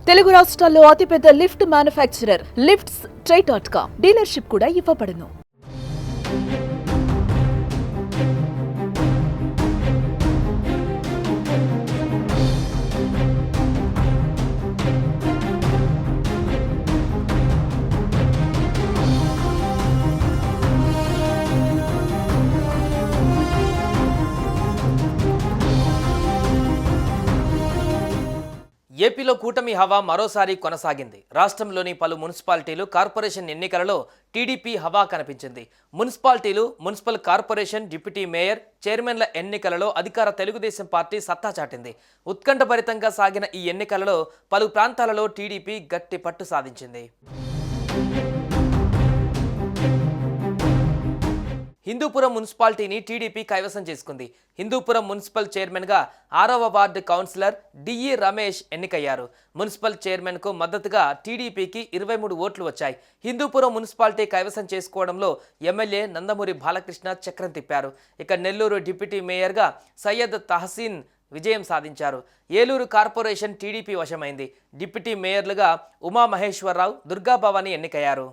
తెలుగు రాష్ట్రాల్లో అతిపెద్ద lift manufacturer lifts ట్రై.com dealership కూడా ఇవ్వబడును. ఏపీలో కూటమి హవా మరోసారి కొనసాగింది. రాష్ట్రంలోని పలు మున్సిపాలిటీలు, కార్పొరేషన్ ఎన్నికలలో టీడీపీ హవా కనిపించింది. మున్సిపాలిటీలు, మున్సిపల్ కార్పొరేషన్, డిప్యూటీ మేయర్, చైర్మన్ల ఎన్నికలలో అధికార తెలుగుదేశం పార్టీ సత్తా చాటింది. ఉత్కంఠభరితంగా సాగిన ఈ ఎన్నికలలో పలు ప్రాంతాలలో టీడీపీ గట్టి పట్టు సాధించింది. హిందూపురం మున్సిపాలిటీని టీడీపీ కైవసం చేసుకుంది. హిందూపురం మున్సిపల్ చైర్మన్గా 6వ వార్డు కౌన్సిలర్ డిఈ రమేష్ ఎన్నికయ్యారు. మున్సిపల్ చైర్మన్కు మద్దతుగా టీడీపీకి 23 ఓట్లు వచ్చాయి. హిందూపురం మున్సిపాలిటీ కైవసం చేసుకోవడంలో ఎమ్మెల్యే నందమూరి బాలకృష్ణ చక్రం తిప్పారు. ఇక నెల్లూరు డిప్యూటీ మేయర్గా సయ్యద్ తహసీన్ విజయం సాధించారు. ఏలూరు కార్పొరేషన్ టీడీపీ వశమైంది. డిప్యూటీ మేయర్లుగా ఉమామహేశ్వరరావు, దుర్గాభవాని ఎన్నికయ్యారు.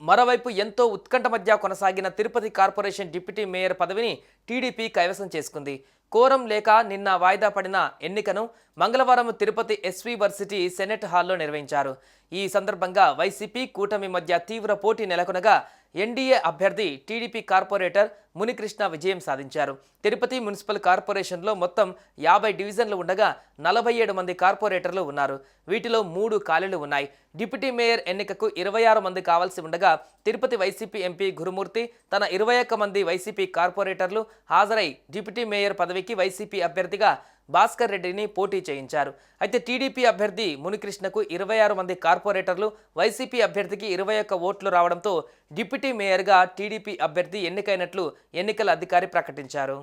మరోవైపు ఎంతో ఉత్కంఠ మధ్య కొనసాగిన తిరుపతి కార్పొరేషన్ డిప్యూటీ మేయర్ పదవిని టీడీపీ కైవసం చేసుకుంది. కోరం లేక నిన్న వాయిదా పడిన ఎన్నికను మంగళవారం తిరుపతి ఎస్వి వర్సిటీ సెనెట్ హాల్లో నిర్వహించారు. ఈ సందర్భంగా వైసీపీ, కూటమి మధ్య తీవ్ర పోటీ నెలకొనగా ఎన్డీఏ అభ్యర్థి టీడీపీ కార్పొరేటర్ మునికృష్ణ విజయం సాధించారు. తిరుపతి మున్సిపల్ కార్పొరేషన్లో మొత్తం 50 డివిజన్లు ఉండగా 47 మంది కార్పొరేటర్లు ఉన్నారు. వీటిలో 3 ఖాళీలు ఉన్నాయి. డిప్యూటీ మేయర్ ఎన్నికకు 26 మంది కావాల్సి ఉండగా తిరుపతి వైసీపీ ఎంపీ గురుమూర్తి తన 21 మంది వైసీపీ కార్పొరేటర్లు హాజరై డిప్యూటీ మేయర్ పదవికి వైసీపీ అభ్యర్థిగా భాస్కర్ రెడ్డిని పోటీ చేయించారు. అయితే టీడీపీ అభ్యర్థి మునికృష్ణకు 26 మంది కార్పొరేటర్లు, వైసీపీ అభ్యర్థికి 21 ఓట్లు రావడంతో డిప్యూటీ మేయర్గా టీడీపీ అభ్యర్థి ఎన్నికైనట్లు ఎన్నికల అధికారి ప్రకటించారు.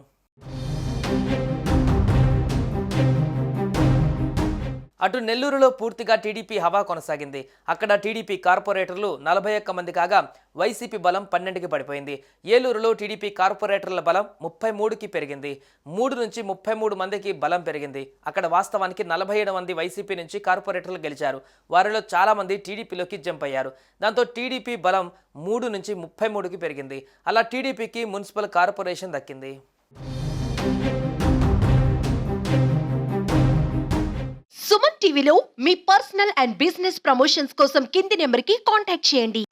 అటు నెల్లూరులో పూర్తిగా టీడీపీ హవా కొనసాగింది. అక్కడ టీడీపీ కార్పొరేటర్లు 41 మంది కాగా వైసీపీ బలం 12కి పడిపోయింది. ఏలూరులో టీడీపీ కార్పొరేటర్ల బలం 33కి పెరిగింది. 3 నుంచి 33 మందికి బలం పెరిగింది. అక్కడ వాస్తవానికి 47 మంది వైసీపీ నుంచి కార్పొరేటర్లు గెలిచారు. వారిలో చాలా మంది టీడీపీలోకి జంప్ అయ్యారు. దాంతో టీడీపీ బలం 3 నుంచి 33కి పెరిగింది. అలా టీడీపీకి మున్సిపల్ కార్పొరేషన్ దక్కింది. సుమన్ టీవీలో మీ పర్సనల్ అండ్ బిజినెస్ ప్రమోషన్స్ కోసం కింది నెంబర్కి కాంటాక్ట్ చేయండి.